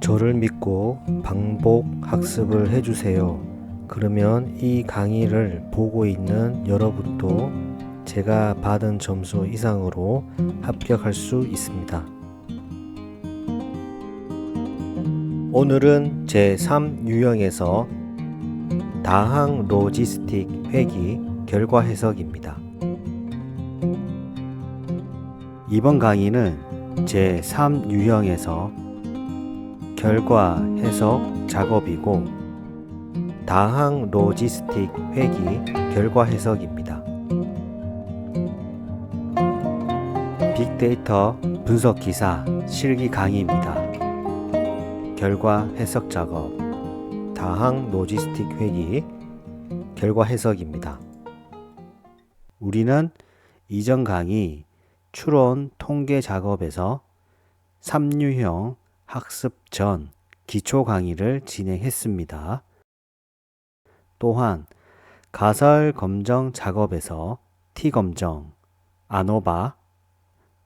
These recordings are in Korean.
저를 믿고 반복 학습을 해주세요. 그러면 이 강의를 보고 있는 여러분도 제가 받은 점수 이상으로 합격할 수 있습니다. 오늘은 제3유형에서 다항 로지스틱 회기 결과 해석입니다. 이번 강의는 제3유형에서 결과 해석 작업이고 다항 로지스틱 회기 결과 해석입니다. 빅데이터 분석 기사 실기 강의입니다. 결과 해석 작업 다항 로지스틱 회기 결과 해석입니다. 우리는 이전 강의 추론 통계 작업에서 3유형 학습 전 기초 강의를 진행했습니다. 또한 가설 검정 작업에서 T검정, 아노바,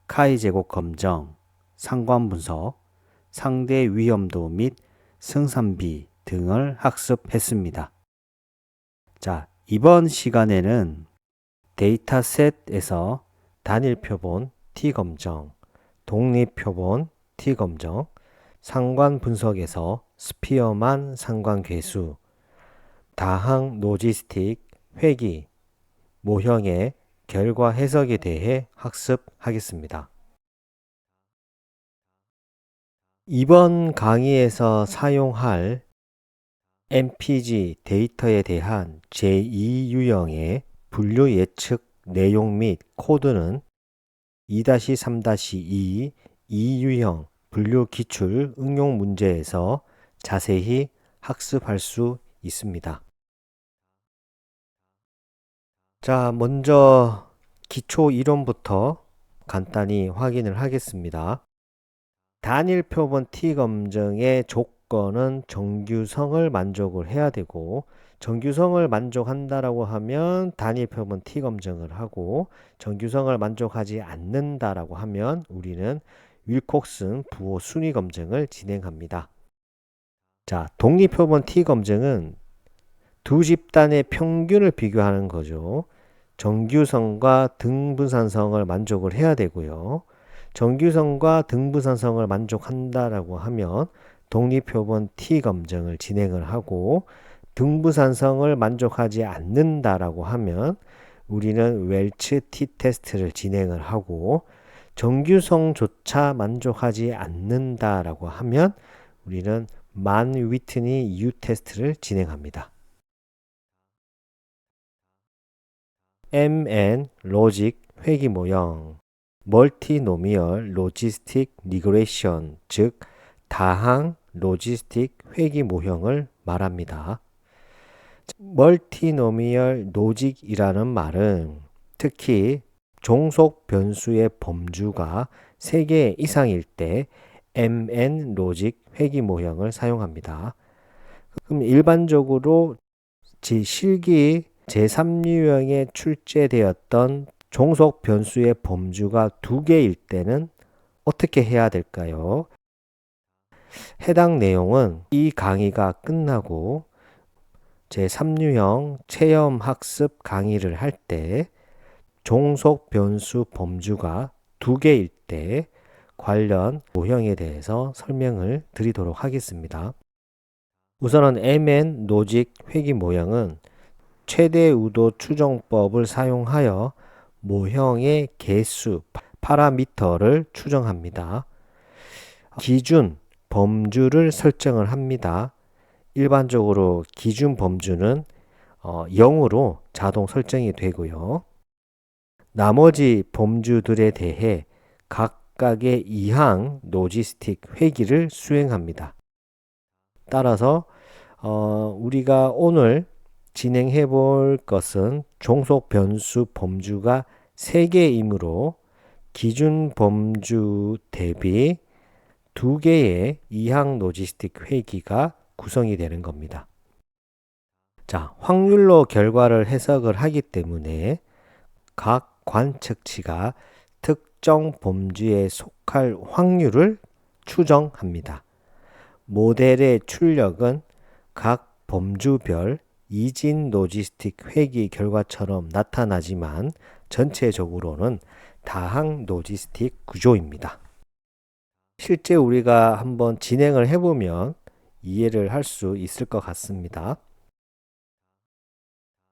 카이 제곱 검정, 상관 분석, 상대 위험도 및 승산비 등을 학습했습니다. 자, 이번 시간에는 데이터셋에서 단일 표본 T검정, 독립 표본 T검정, 상관 분석에서 스피어만 상관 괴수, 다항 로지스틱 회기, 모형의 결과 해석에 대해 학습하겠습니다. 이번 강의에서 사용할 MPG 데이터에 대한 제2유형의 분류 예측 내용 및 코드는 2-3-2 2유형 분류 기출 응용 문제에서 자세히 학습할 수 있습니다. 자, 먼저 기초 이론부터 간단히 확인을 하겠습니다. 단일 표본 T검정의 조건은 정규성을 만족을 해야 되고 정규성을 만족한다라고 하면 단일 표본 T검정을 하고 정규성을 만족하지 않는다라고 하면 우리는 윌콕슨 부호 순위 검증을 진행합니다. 자, 독립 표본 T검증은 두 집단의 평균을 비교하는 거죠. 정규성과 등분산성을 만족을 해야 되고요. 정규성과 등분산성을 만족한다라고 하면 독립표본 T검증을 진행을 하고 등분산성을 만족하지 않는다라고 하면 우리는 웰츠 T테스트를 진행을 하고 정규성조차 만족하지 않는다라고 하면 우리는 만 위트니 U테스트를 진행합니다. MN 로직 회기 모형 멀티노미얼 로지스틱 리그레션 즉 다항 로지스틱 회기 모형을 말합니다. 멀티노미얼 로직이라는 말은 특히 종속 변수의 범주가 3개 이상일 때 MN 로직 회기 모형을 사용합니다. 그럼 일반적으로 실기 제3유형에 출제되었던 종속 변수의 범주가 2개일 때는 어떻게 해야 될까요? 해당 내용은 이 강의가 끝나고 제3유형 체험 학습 강의를 할 때 종속 변수 범주가 2개일 때 관련 모형에 대해서 설명을 드리도록 하겠습니다. 우선은 MN 로직 회기 모형은 최대 우도 추정법을 사용하여 모형의 개수, 파라미터를 추정합니다. 기준 범주를 설정을 합니다. 일반적으로 기준 범주는 0으로 자동 설정이 되고요. 나머지 범주들에 대해 각각의 이항 로지스틱 회기를 수행합니다. 따라서 우리가 오늘 진행해 볼 것은 종속 변수 범주가 3개이므로 기준 범주 대비 2개의 이항 로지스틱 회기가 구성이 되는 겁니다. 자, 확률로 결과를 해석을 하기 때문에 각 관측치가 특정 범주에 속할 확률을 추정합니다. 모델의 출력은 각 범주별 이진 로지스틱 회귀 결과처럼 나타나지만 전체적으로는 다항 로지스틱 구조입니다. 실제 우리가 한번 진행을 해보면 이해를 할 수 있을 것 같습니다.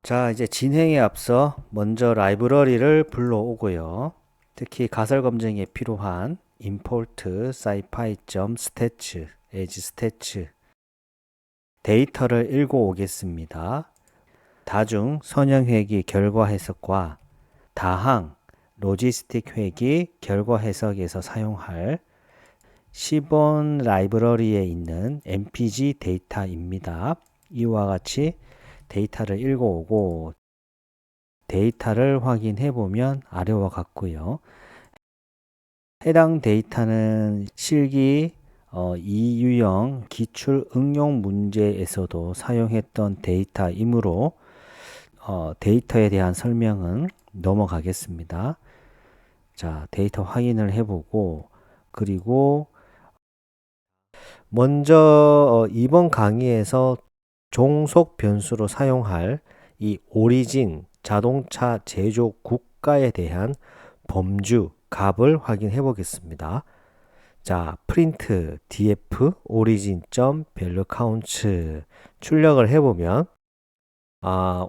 자, 이제 진행에 앞서 먼저 라이브러리를 불러오고요. 특히 가설 검증에 필요한 import scipy.stats as stats 데이터를 읽어 오겠습니다. 다중 선형 회귀 결과 해석과 다항 로지스틱 회귀 결과 해석에서 사용할 시본 라이브러리에 있는 mpg 데이터입니다. 이와 같이 데이터를 읽어오고 데이터를 확인해 보면 아래와 같고요. 해당 데이터는 실기 이 유형 기출 응용 문제에서도 사용했던 데이터이므로 데이터에 대한 설명은 넘어가겠습니다. 자, 데이터 확인을 해보고 그리고 먼저 이번 강의에서 종속 변수로 사용할 이 오리진 자동차 제조 국가에 대한 범주 값을 확인해 보겠습니다. 자, print df origin.valueCounts 출력을 해보면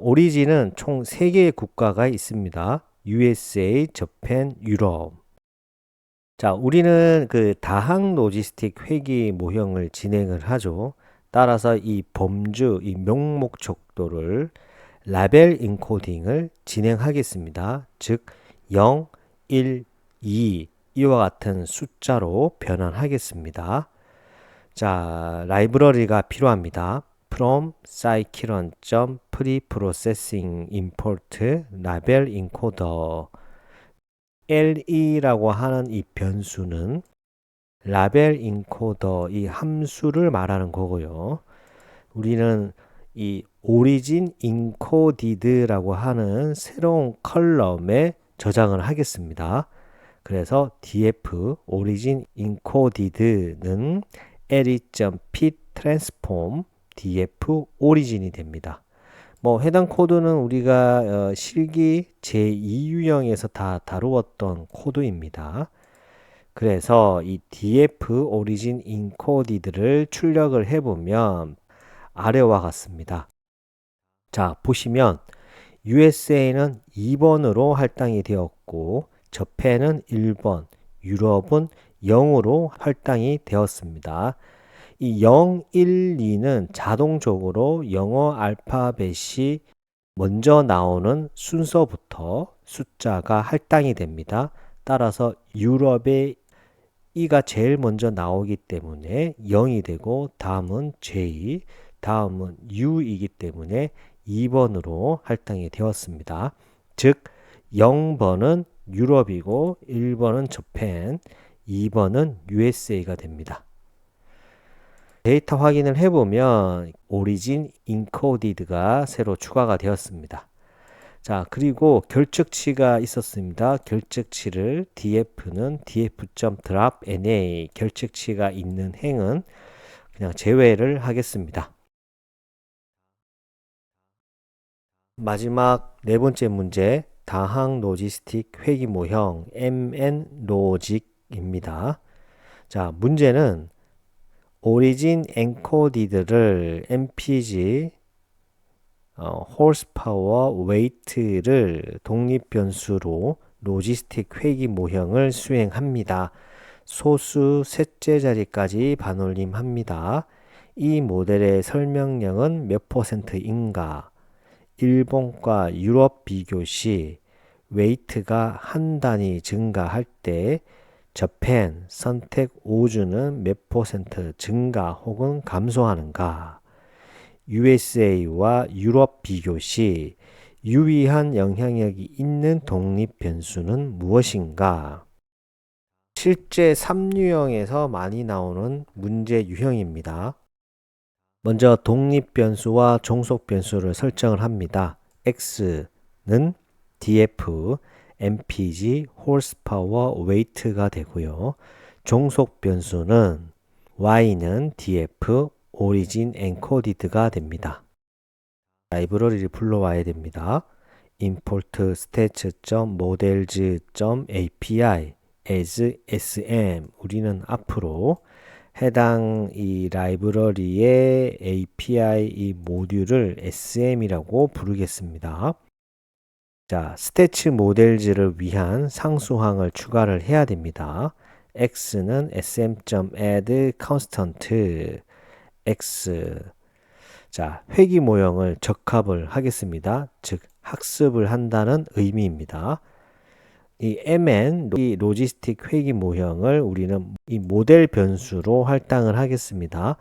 오리진은 총 3개의 국가가 있습니다. USA, 자pan, 유럽. 자, 우리는 그 다항 로지스틱 회귀 모형을 진행을 하죠. 따라서 이 범주, 이 명목 척도를 라벨 인코딩을 진행하겠습니다. 즉 0, 1, 2 이와 같은 숫자로 변환하겠습니다. 자, 라이브러리가 필요합니다. from scikit-preprocessing import label encoder LE라고 하는 이 변수는 라벨 인코더 이 함수를 말하는 거고요. 우리는 이 origin encoded라고 하는 새로운 컬럼에 저장을 하겠습니다. 그래서 df origin encoded는 le.pit transform df origin이 됩니다. 해당 코드는 우리가 실기 제2유형에서 다 다루었던 코드입니다. 그래서 이 df origin encoded를 출력을 해보면 아래와 같습니다. 자, 보시면 USA는 2번으로 할당이 되었고 자pan은 1번, 유럽은 0으로 할당이 되었습니다. 이 0, 1, 2는 자동적으로 영어 알파벳이 먼저 나오는 순서부터 숫자가 할당이 됩니다. 따라서 유럽의 E가 제일 먼저 나오기 때문에 0이 되고 다음은 J, 다음은 U이기 때문에 2번으로 할당이 되었습니다. 즉 0번은 유럽이고 1번은 자pan, 2번은 USA가 됩니다. 데이터 확인을 해보면 origin encoded가 새로 추가가 되었습니다. 자, 그리고 결측치가 있었습니다. 결측치를 df는 df.drop_na 결측치가 있는 행은 그냥 제외를 하겠습니다. 마지막 네 번째 문제 다항 로지스틱 회귀 모형 mnlogic입니다. 자, 문제는 origin encoded를 mpg horsepower weight를 독립 변수로 로지스틱 회귀 모형을 수행합니다. 소수 셋째 자리까지 반올림합니다. 이 모델의 설명량은 몇 %인가? 일본과 유럽 비교 시 웨이트가 한 단위 증가할 때 자pan 선택 5주는 몇 % 증가 혹은 감소하는가? USA와 유럽 비교 시 유의한 영향력이 있는 독립 변수는 무엇인가? 실제 3유형에서 많이 나오는 문제 유형입니다. 먼저 독립 변수와 종속 변수를 설정을 합니다. X는 df, mpg, horsepower, weight가 되고요. 종속 변수는 y는 df origin encoded가 됩니다. 라이브러리를 불러와야 됩니다. import stats.models.api as sm. 우리는 앞으로 해당 이 라이브러리의 API 이 모듈을 SM이라고 부르겠습니다. 자, 스태츠 모델즈를 위한 상수항을 추가를 해야 됩니다. x는 sm.add constant x. 자, 회귀 모형을 적합을 하겠습니다. 즉 학습을 한다는 의미입니다. 이 mn 이 로지스틱 회귀 모형을 우리는 이 모델 변수로 할당을 하겠습니다.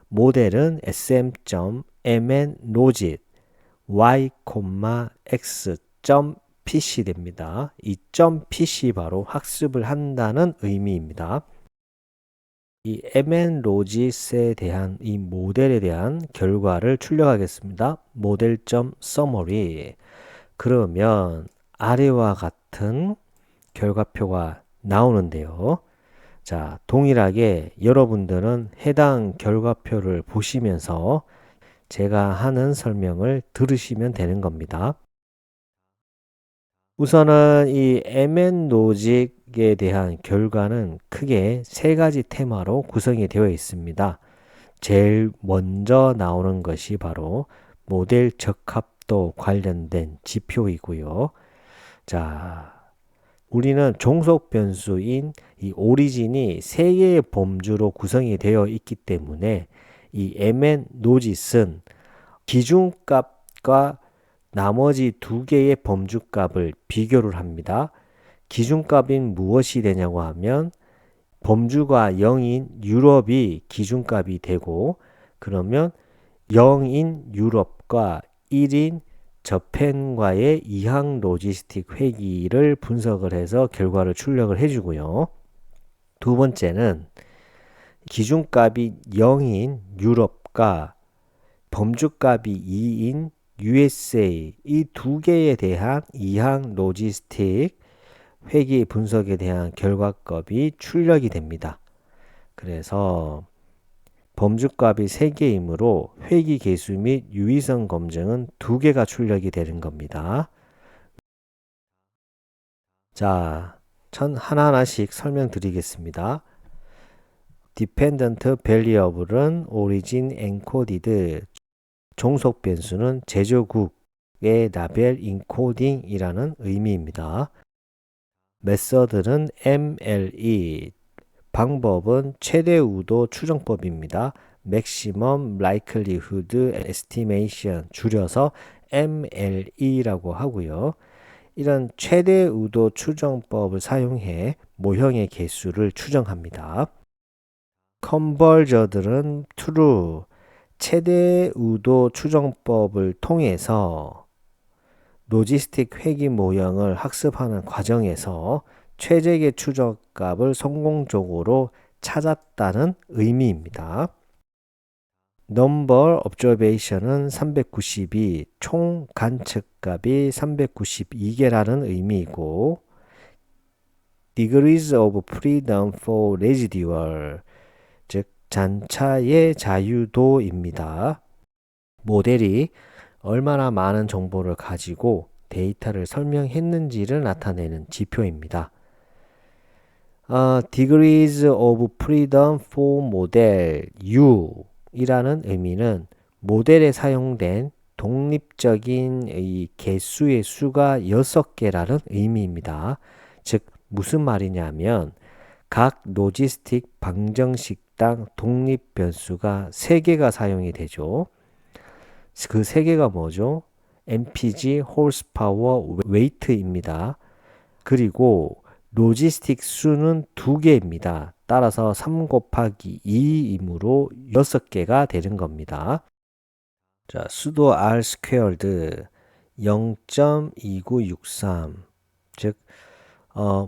모델은 sm.mn logit y, x .pc 됩니다. 이 .pc 바로 학습을 한다는 의미입니다. 이 mn logit에 대한 이 모델에 대한 결과를 출력하겠습니다. model.summary. 그러면 아래와 같은 결과표가 나오는데요. 자, 동일하게 여러분들은 해당 결과표를 보시면서 제가 하는 설명을 들으시면 되는 겁니다. 우선은 이 mn logic에 대한 결과는 크게 세 가지 테마로 구성이 되어 있습니다. 제일 먼저 나오는 것이 바로 모델 적합도 관련된 지표이고요. 자, 우리는 종속 변수인 이 오리진이 세 개의 범주로 구성이 되어 있기 때문에 이 mn logit은 기준값과 나머지 두 개의 범주값을 비교를 합니다. 기준값인 무엇이 되냐고 하면 범주가 0인 유럽이 기준값이 되고, 그러면 0인 유럽과 1인 저펜과의 이항 로지스틱 회귀를 분석을 해서 결과를 출력을 해주고요. 두 번째는 기준값이 0인 유럽과 범주값이 2인 USA 이 두 개에 대한 이항 로지스틱 회귀 분석에 대한 결과값이 출력이 됩니다. 그래서 범주값이 3개이므로 회귀 계수 및 유의성 검증은 2개가 출력이 되는 겁니다. 자, 하나하나씩 설명드리겠습니다. Dependent Variable은 Origin Encoded, 종속 변수는 제조국의 라벨 인코딩이라는 의미입니다. 메서드는 MLE, 방법은 최대 우도 추정법입니다. Maximum Likelihood Estimation, 줄여서 MLE라고 하고요. 이런 최대 우도 추정법을 사용해 모형의 개수를 추정합니다. 컨버저들은 true, 최대 우도 추정법을 통해서 로지스틱 회귀 모형을 학습하는 과정에서 최적의 추정값을 성공적으로 찾았다는 의미입니다. Number Observation은 392, 총 관측값이 392개라는 의미이고, Degrees of Freedom for Residual, 즉 잔차의 자유도입니다. 모델이 얼마나 많은 정보를 가지고 데이터를 설명했는지를 나타내는 지표입니다. Degrees of Freedom for Model U 이라는 의미는 모델에 사용된 독립적인 이 개수의 수가 6개라는 의미입니다. 즉 무슨 말이냐면 각 로지스틱 방정식당 독립 변수가 3개가 사용이 되죠. 그 3개가 뭐죠? MPG, horsepower, weight입니다. 그리고 로지스틱 수는 2개입니다. 따라서 3 곱하기 2이므로 6개가 되는 겁니다. 자, 수도 R squared 0.2963, 즉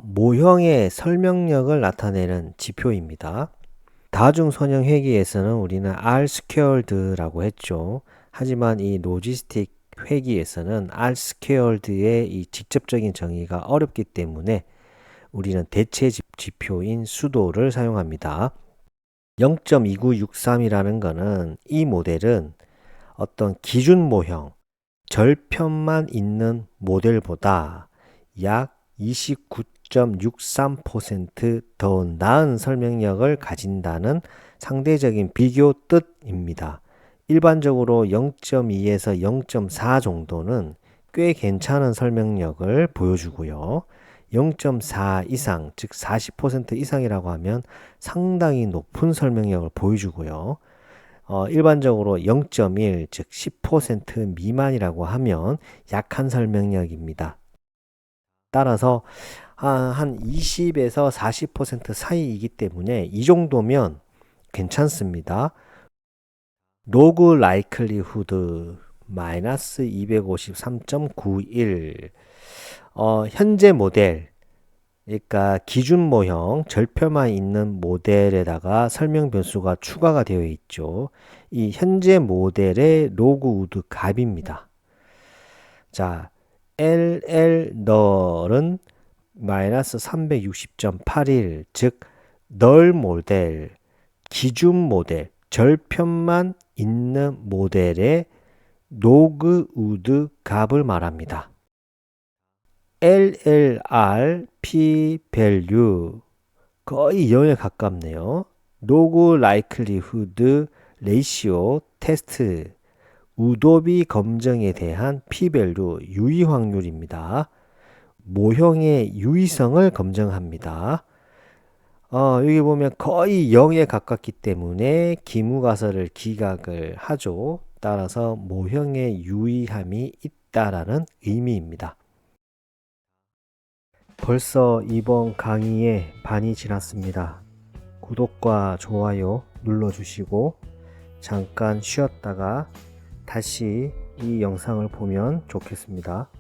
모형의 설명력을 나타내는 지표입니다. 다중선형 회귀에서는 우리는 R squared라고 했죠. 하지만 이 로지스틱 회귀에서는 R squared의 이 직접적인 정의가 어렵기 때문에 우리는 대체 지표인 수도를 사용합니다. 0.2963이라는 거는 이 모델은 어떤 기준 모형, 절편만 있는 모델보다 약 29.63% 더 나은 설명력을 가진다는 상대적인 비교 뜻입니다. 일반적으로 0.2에서 0.4 정도는 꽤 괜찮은 설명력을 보여주고요. 0.4 이상, 즉 40% 이상이라고 하면 상당히 높은 설명력을 보여주고요. 일반적으로 0.1, 즉 10% 미만이라고 하면 약한 설명력입니다. 따라서 한 20에서 40% 사이이기 때문에 이 정도면 괜찮습니다. 로그 라이클리후드 마이너스 253.91 현재 모델 그러니까 기준 모형 절표만 있는 모델에다가 설명 변수가 추가가 되어 있죠. 이 현재 모델의 로그 우드 값입니다. 자, LL 널은 마이너스 360.81 즉 널 모델, 기준 모델, 절편만 있는 모델의 로그 우드 값을 말합니다. LLR P value 거의 0에 가깝네요. 로그 라이클리후드 레이시오 테스트 우도비 검정에 대한 P value 유의 확률입니다. 모형의 유의성을 검증합니다. 여기 보면 거의 0에 가깝기 때문에 기무가설을 기각을 하죠. 따라서 모형의 유의함이 있다라는 의미입니다. 벌써 이번 강의의 반이 지났습니다. 구독과 좋아요 눌러주시고 잠깐 쉬었다가 다시 이 영상을 보면 좋겠습니다.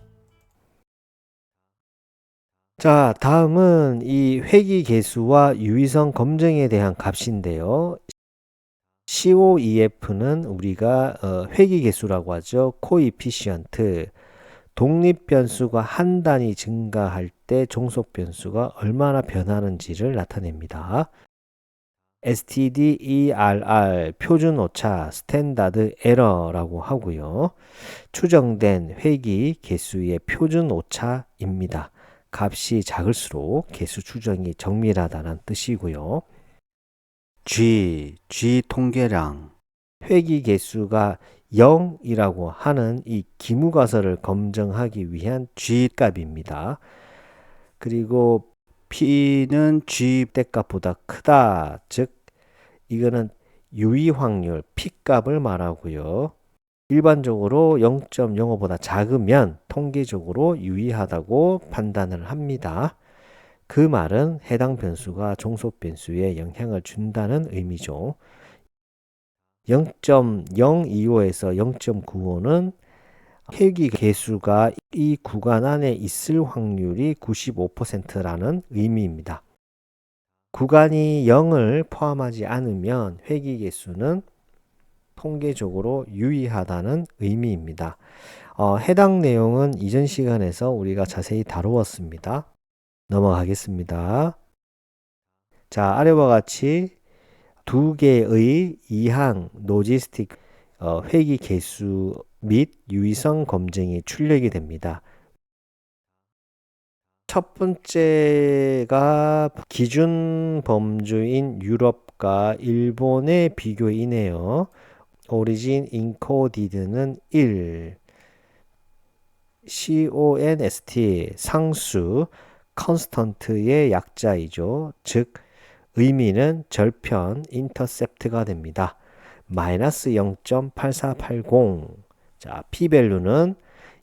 자, 다음은 이 회귀계수와 유의성 검증에 대한 값인데요. COEF는 우리가 회귀계수라고 하죠. 코이피시언트. 독립변수가 한 단위 증가할 때 종속변수가 얼마나 변하는지를 나타냅니다. STDERR 표준 오차 스탠다드 에러라고 하고요. 추정된 회귀 개수의 표준 오차입니다. 값이 작을수록 개수 추정이 정밀하다는 뜻이고요. G 통계량 회귀 개수가 0이라고 하는 이 기무가설을 검증하기 위한 G 값입니다. 그리고 P는 G 때값보다 크다. 즉 이거는 유의 확률 P 값을 말하고요. 일반적으로 0.05보다 작으면 통계적으로 유의하다고 판단을 합니다. 그 말은 해당 변수가 종속 변수에 영향을 준다는 의미죠. 0.025에서 0.95는 회귀 개수가 이 구간 안에 있을 확률이 95%라는 의미입니다. 구간이 0을 포함하지 않으면 회귀 개수는 통계적으로 유의하다는 의미입니다. 해당 내용은 이전 시간에서 우리가 자세히 다루었습니다. 넘어가겠습니다. 자, 아래와 같이 두 개의 이항 로지스틱 회귀 개수 및 유의성 검증이 출력이 됩니다. 첫 번째가 기준 범주인 유럽과 일본의 비교이네요. 오리진 인코디드는 1, const 상수, constant의 약자이죠. 즉 의미는 절편 intercept가 됩니다. 마이너스 0.8480. 자, p-value는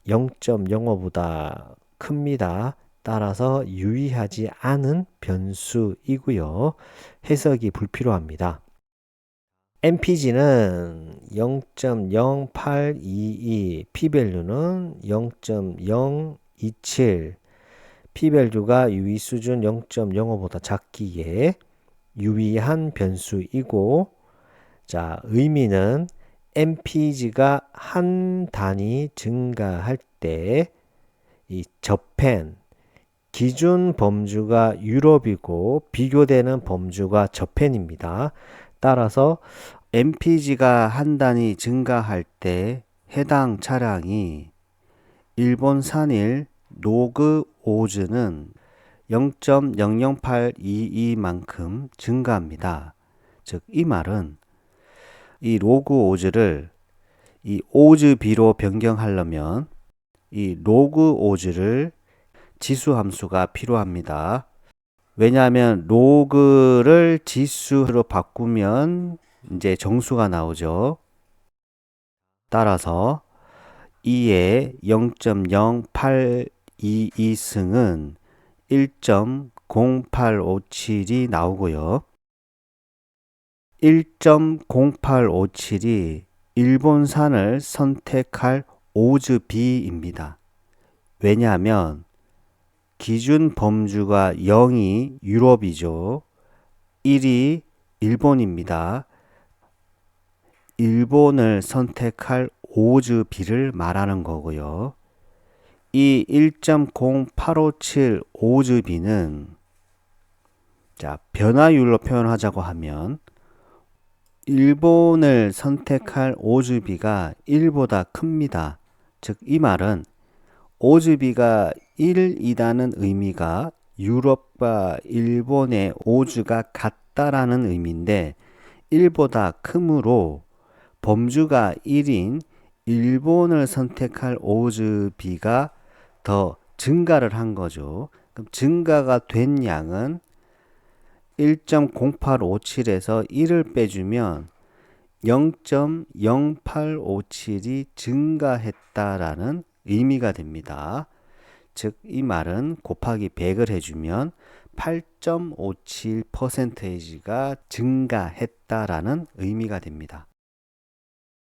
0.05보다 큽니다. 따라서 유의하지 않은 변수이고요. 해석이 불필요합니다. MPG는 0.0822, p-value는 0.027, p-value가 유의 수준 0.05보다 작기에 유의한 변수이고, 자, 의미는 MPG가 한 단위 증가할 때 이 저펜, 기준 범주가 유럽이고 비교되는 범주가 저펜입니다. 따라서 mpg가 한 단위 증가할 때 해당 차량이 일본산일 로그 오즈는 0.00822만큼 증가합니다. 즉, 이 말은 이 로그 오즈를 이 오즈비로 변경하려면 이 로그 오즈를 지수 함수가 필요합니다. 왜냐하면 로그를 지수로 바꾸면 이제 정수가 나오죠. 따라서 2의 0.0822승은 1.0857이 나오고요. 1.0857이 일본산을 선택할 오즈비입니다. 왜냐하면 기준 범주가 0이 유럽이죠. 1이 일본입니다. 일본을 선택할 오즈비를 말하는 거고요. 이 1.0857 오즈비는 변화율로 표현하자고 하면 일본을 선택할 오즈비가 1보다 큽니다. 즉, 이 말은 오즈비가 1이라는 의미가 유럽과 일본의 오즈가 같다라는 의미인데 1보다 크므로 범주가 1인 일본을 선택할 오즈비가 더 증가를 한 거죠. 그럼 증가가 된 양은 1.0857에서 1을 빼주면 0.0857이 증가했다라는 의미가 됩니다. 즉, 이 말은 곱하기 100을 해주면 8.57%가 증가했다라는 의미가 됩니다.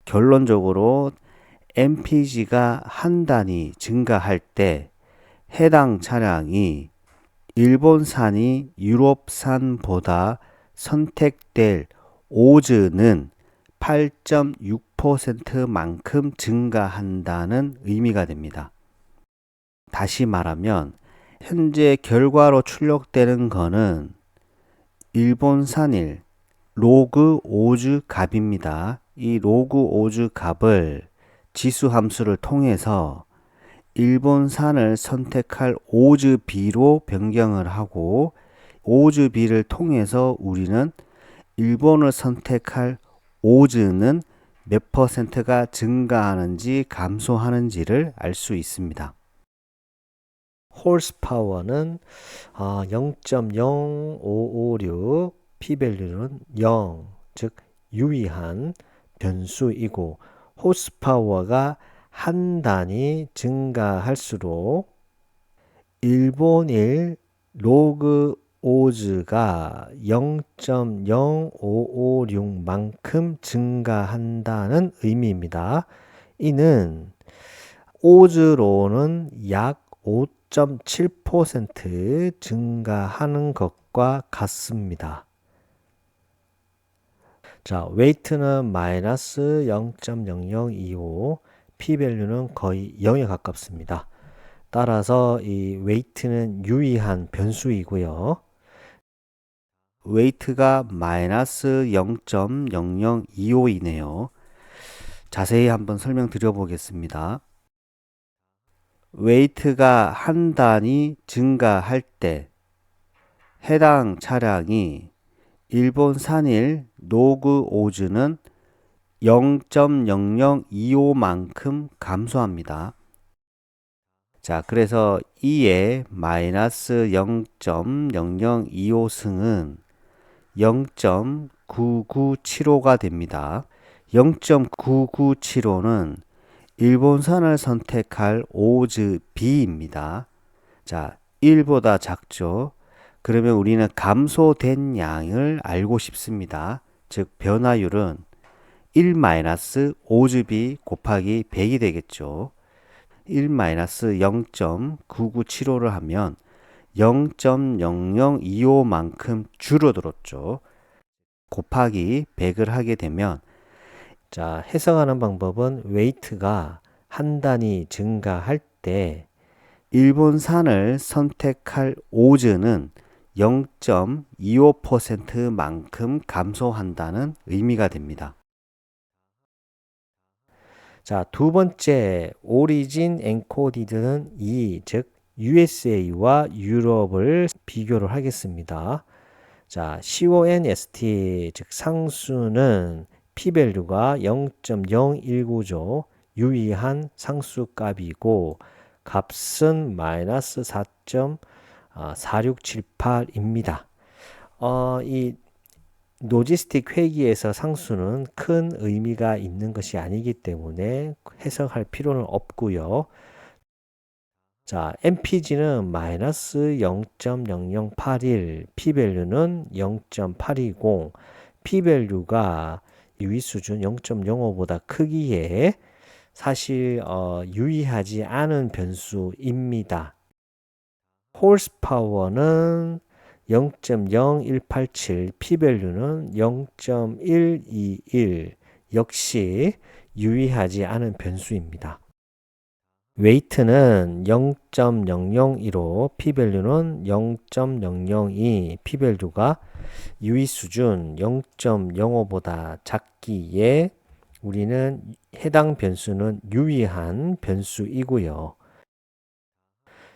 결론적으로 mpg가 한 단위 증가할 때 해당 차량이 일본산이 유럽산보다 선택될 오즈는 8.6%만큼 증가한다는 의미가 됩니다. 다시 말하면 현재 결과로 출력되는 것은 일본산일 로그 오즈 값입니다. 이 로그 오즈 값을 지수 함수를 통해서 일본산을 선택할 오즈비로 변경을 하고 오즈비를 통해서 우리는 일본을 선택할 오즈는 몇 퍼센트가 증가하는지 감소하는지를 알 수 있습니다. horsepower는 0.0556, p-value는 0, 즉 유의한 변수이고 horsepower가 한 단위 증가할수록 일본일 로그 오즈가 0.0556만큼 증가한다는 의미입니다. 이는 오즈로는 약 5.7% 증가하는 것과 같습니다. 자, 웨이트는 마이너스 0.0025, p-value는 거의 0에 가깝습니다. 따라서 이 웨이트는 유의한 변수이고요. 웨이트가 마이너스 0.0025이네요. 자세히 한번 설명드려 보겠습니다. 웨이트가 한 단위 증가할 때 해당 차량이 일본산일 로그 오즈는 0.0025만큼 감소합니다. 자, 그래서 2의 마이너스 0.0025승은 0.9975가 됩니다. 0.9975는 일본산을 선택할 오즈 B입니다. 자, 1보다 작죠. 그러면 우리는 감소된 양을 알고 싶습니다. 즉, 변화율은 1-오즈 B 곱하기 100이 되겠죠. 1-0.9975를 하면 0.0025만큼 줄어들었죠. 곱하기 100을 하게 되면 자, 해석하는 방법은 웨이트가 한 단위 증가할 때 일본산을 선택할 오즈는 0.25%만큼 감소한다는 의미가 됩니다. 자, 두 번째 오리진 엔코디드는 즉 USA와 유럽을 비교를 하겠습니다. 자, CONST 즉 상수는 p-밸류가 0.019죠. 유의한 상수값이고 값은 마이너스 4.4678입니다. 이 로지스틱 회기에서 상수는 큰 의미가 있는 것이 아니기 때문에 해석할 필요는 없고요. 자, MPG는 마이너스 0.0081, p-밸류는 0.820, p-밸류가 유의수준 0.05보다 크기에 사실 유의하지 않은 변수입니다. horsepower는 0.0187, p-밸류는 0.121 역시 유의하지 않은 변수입니다. weight는 0.001로 p-밸류는 0.002, p-밸류가 유의 수준 0.05보다 작기에 우리는 해당 변수는 유의한 변수이고요.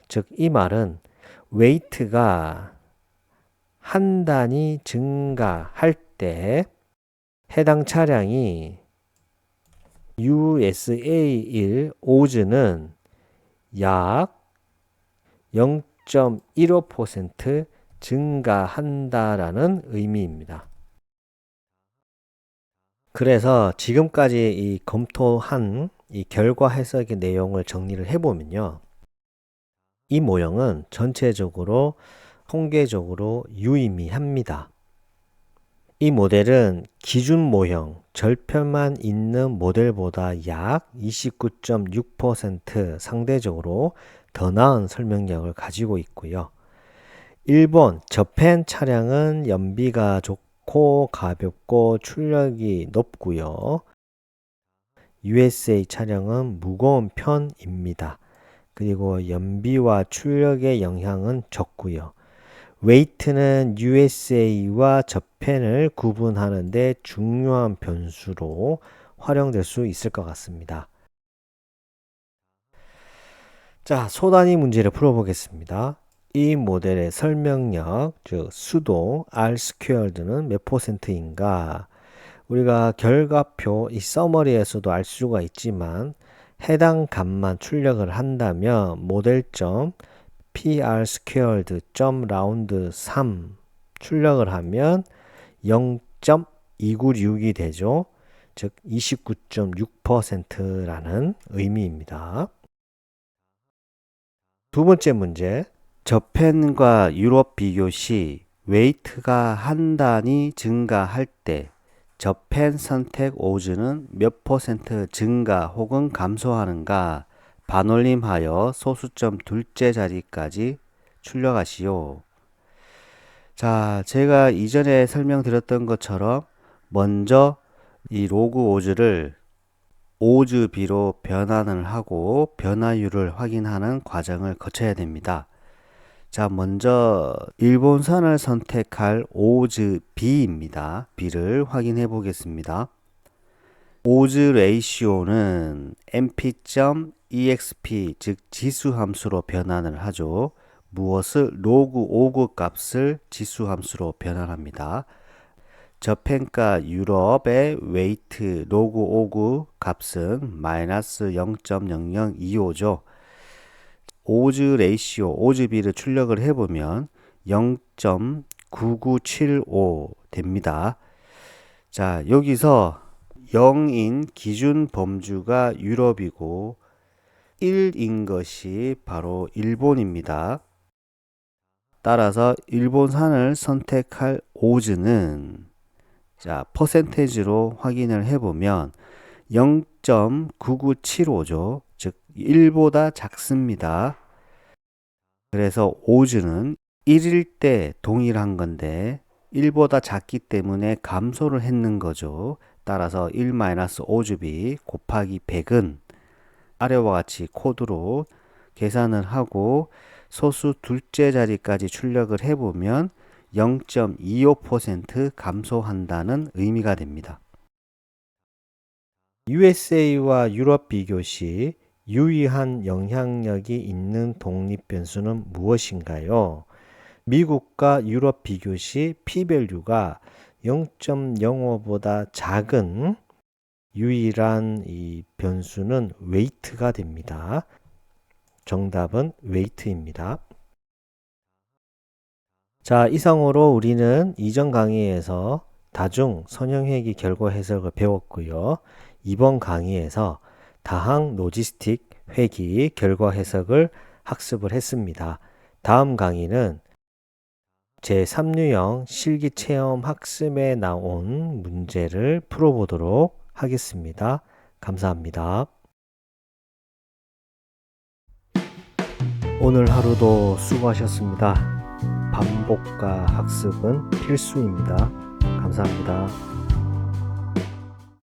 즉 이 말은 weight가 한 단위 증가할 때 해당 차량이 USA1 오즈는 약 0.15% 증가한다라는 의미입니다. 그래서 지금까지 이 검토한 이 결과 해석의 내용을 정리를 해보면요. 이 모형은 전체적으로 통계적으로 유의미합니다. 이 모델은 기준 모형, 절편만 있는 모델보다 약 29.6% 상대적으로 더 나은 설명력을 가지고 있고요. 일본 저펜 차량은 연비가 좋고 가볍고 출력이 높고요. USA 차량은 무거운 편입니다. 그리고 연비와 출력의 영향은 적고요. weight는 USA와 저펜을 구분하는 데 중요한 변수로 활용될 수 있을 것 같습니다. 자, 소단위 문제를 풀어보겠습니다. 이 모델의 설명력, 즉 수도 R²는 몇 %인가? 우리가 결과표, 이 서머리에서도 알 수가 있지만 해당 값만 출력을 한다면 모델점 PR².round 3 출력을 하면 0.296이 되죠. 즉 29.6%라는 의미입니다. 두 번째 문제. 저펜과 유럽 비교 시 웨이트가 한 단위 증가할 때 저펜 선택 오즈는 몇 % 증가 혹은 감소하는가 반올림하여 소수점 둘째 자리까지 출력하시오. 자, 제가 이전에 설명드렸던 것처럼 먼저 이 로그 오즈를 오즈비로 변환을 하고 변화율을 확인하는 과정을 거쳐야 됩니다. 자, 먼저 일본선을 선택할 오즈 B입니다. B를 확인해 보겠습니다. 오즈 레이시오는 mp.exp 즉 지수 함수로 변환을 하죠. 무엇을 로그 오그 값을 지수 함수로 변환합니다. 저펜과 유럽의 웨이트 로그 오그 값은 마이너스 0.0025죠. 오즈 레이시오, 오즈비를 출력을 해보면 0.9975 됩니다. 자, 여기서 0인 기준 범주가 유럽이고 1인 것이 바로 일본입니다. 따라서 일본산을 선택할 오즈는 자, 퍼센테이지로 확인을 해보면 0.9975죠. 즉 1보다 작습니다. 그래서 오즈는 1일 때 동일한 건데 1보다 작기 때문에 감소를 했는 거죠. 따라서 1-오즈비 곱하기 100은 아래와 같이 코드로 계산을 하고 소수 둘째 자리까지 출력을 해보면 0.25% 감소한다는 의미가 됩니다. USA와 유럽 비교 시 유의한 영향력이 있는 독립변수는 무엇인가요? 미국과 유럽 비교 시 p-value가 0.05보다 작은 유일한 이 변수는 weight가 됩니다. 정답은 weight입니다. 자, 이상으로 우리는 이전 강의에서 다중 선형회귀 결과 해석을 배웠고요. 이번 강의에서 다항 로지스틱 회귀 결과 해석을 학습을 했습니다. 다음 강의는 제3유형 실기체험 학습에 나온 문제를 풀어보도록 하겠습니다. 감사합니다. 오늘 하루도 수고하셨습니다. 반복과 학습은 필수입니다. 감사합니다.